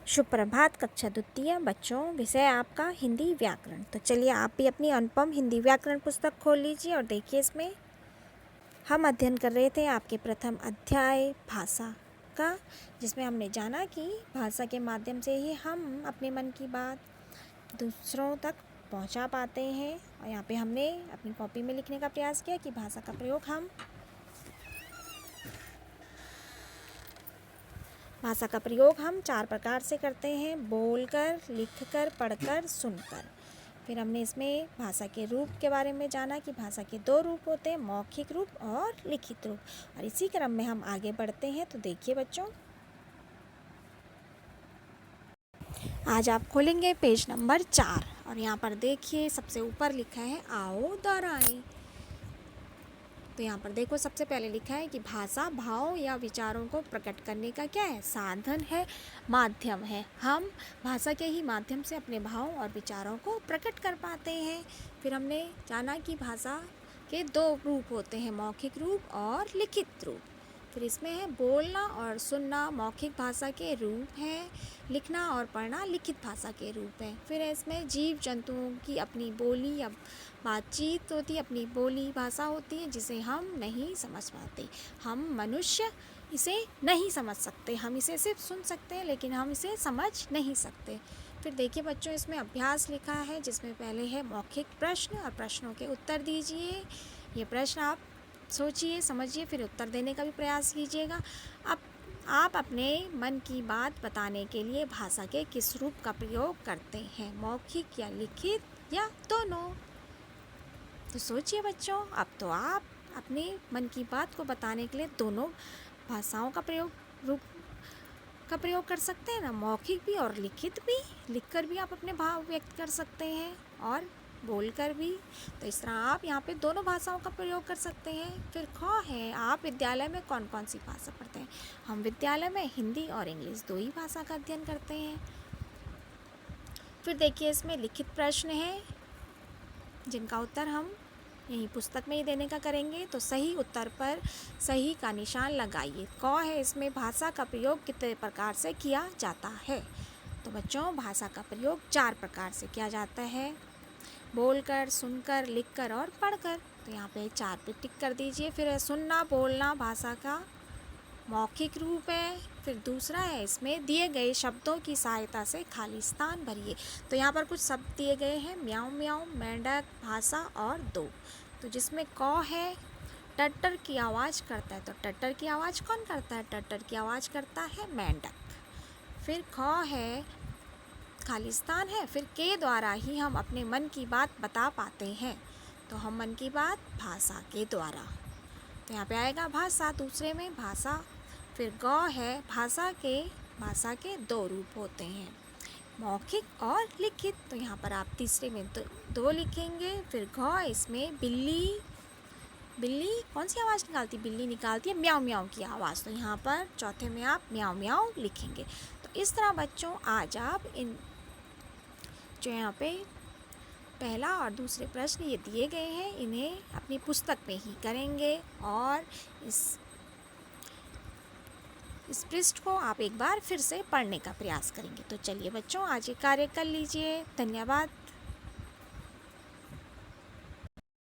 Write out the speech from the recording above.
शुभ प्रभात कक्षा द्वितीय बच्चों, विषय आपका हिंदी व्याकरण। तो चलिए आप भी अपनी अनुपम हिंदी व्याकरण पुस्तक खोल लीजिए और देखिए इसमें हम अध्ययन कर रहे थे आपके प्रथम अध्याय भाषा का, जिसमें हमने जाना कि भाषा के माध्यम से ही हम अपने मन की बात दूसरों तक पहुंचा पाते हैं। और यहाँ पे हमने अपनी कॉपी में लिखने का प्रयास किया कि भाषा का प्रयोग हम 4 प्रकार से करते हैं: बोलकर, लिखकर, पढ़कर, सुनकर। फिर हमने इसमें भाषा के रूप के बारे में जाना कि भाषा के 2 रूप होते हैं, मौखिक रूप और लिखित रूप। और इसी क्रम में हम आगे बढ़ते हैं। तो देखिए बच्चों, आज आप खोलेंगे पेज नंबर 4 और यहाँ पर देखिए सबसे ऊपर लिखा है आओ दोहराएं। तो यहाँ पर देखो सबसे पहले लिखा है कि भाषा भाव या विचारों को प्रकट करने का क्या है? साधन है, माध्यम है। हम भाषा के ही माध्यम से अपने भाव और विचारों को प्रकट कर पाते हैं। फिर हमने जाना कि भाषा के 2 रूप होते हैं, मौखिक रूप और लिखित रूप। फिर इसमें है बोलना और सुनना मौखिक भाषा के रूप हैं, लिखना और पढ़ना लिखित भाषा के रूप हैं। फिर इसमें जीव जंतुओं की अपनी बोली या बातचीत होती है, अपनी बोली भाषा होती है जिसे हम नहीं समझ पाते। हम मनुष्य इसे नहीं समझ सकते, हम इसे सिर्फ सुन सकते हैं लेकिन हम इसे समझ नहीं सकते। फिर देखिए बच्चों, इसमें अभ्यास लिखा है जिसमें पहले है मौखिक प्रश्न और प्रश्नों के उत्तर दीजिए। ये प्रश्न आप सोचिए, समझिए, फिर उत्तर देने का भी प्रयास कीजिएगा। अब आप अपने मन की बात बताने के लिए भाषा के किस रूप का प्रयोग करते हैं, मौखिक या लिखित या दोनों? तो सोचिए बच्चों, अब तो आप अपने मन की बात को बताने के लिए दोनों भाषाओं का रूप का प्रयोग कर सकते हैं ना, मौखिक भी और लिखित भी। लिखकर भी आप अपने भाव व्यक्त कर सकते हैं और बोलकर भी। तो इस तरह आप यहाँ पे दोनों भाषाओं का प्रयोग कर सकते हैं। फिर ख है, आप विद्यालय में कौन कौन सी भाषा पढ़ते हैं? हम विद्यालय में हिंदी और इंग्लिश 2 ही भाषा का अध्ययन करते हैं। फिर देखिए इसमें लिखित प्रश्न है जिनका उत्तर हम यही पुस्तक में ही देने का करेंगे। तो सही उत्तर पर सही का निशान लगाइए। क है, इसमें भाषा का प्रयोग कितने प्रकार से किया जाता है? तो बच्चों, भाषा का प्रयोग 4 प्रकार से किया जाता है: बोलकर, सुनकर, लिखकर और पढ़कर। तो यहाँ पे 4 पे टिक कर दीजिए। फिर है सुनना बोलना भाषा का मौखिक रूप है। फिर दूसरा है, इसमें दिए गए शब्दों की सहायता से खाली स्थान भरिए। तो यहाँ पर कुछ शब्द दिए गए हैं: म्याऊं म्याऊं, मेंढक, भाषा और दो। तो जिसमें क है, टट्टर की आवाज़ करता है। तो टट्टर की आवाज़ कौन करता है? टट्टर की आवाज़ करता है मेंढक। फिर ख है, खाली स्थान है। फिर के द्वारा ही हम अपने मन की बात बता पाते हैं। तो हम मन की बात भाषा के द्वारा। तो यहाँ पे आएगा भाषा, दूसरे में भाषा। फिर ग है, भाषा के 2 रूप होते हैं, मौखिक और लिखित। तो यहाँ पर आप तीसरे में 2 लिखेंगे। फिर घ, इसमें बिल्ली कौन सी आवाज़ निकालती? बिल्ली निकालती है म्याऊं म्याऊं की आवाज़। तो यहाँ पर चौथे में आप म्याऊं म्याऊं लिखेंगे। तो इस तरह बच्चों, आज आप इन जो यहाँ पे पहला और दूसरे प्रश्न ये दिए गए हैं, इन्हें अपनी पुस्तक में ही करेंगे और इस पृष्ठ को आप एक बार फिर से पढ़ने का प्रयास करेंगे। तो चलिए बच्चों, आज ये कार्य कर लीजिए। धन्यवाद।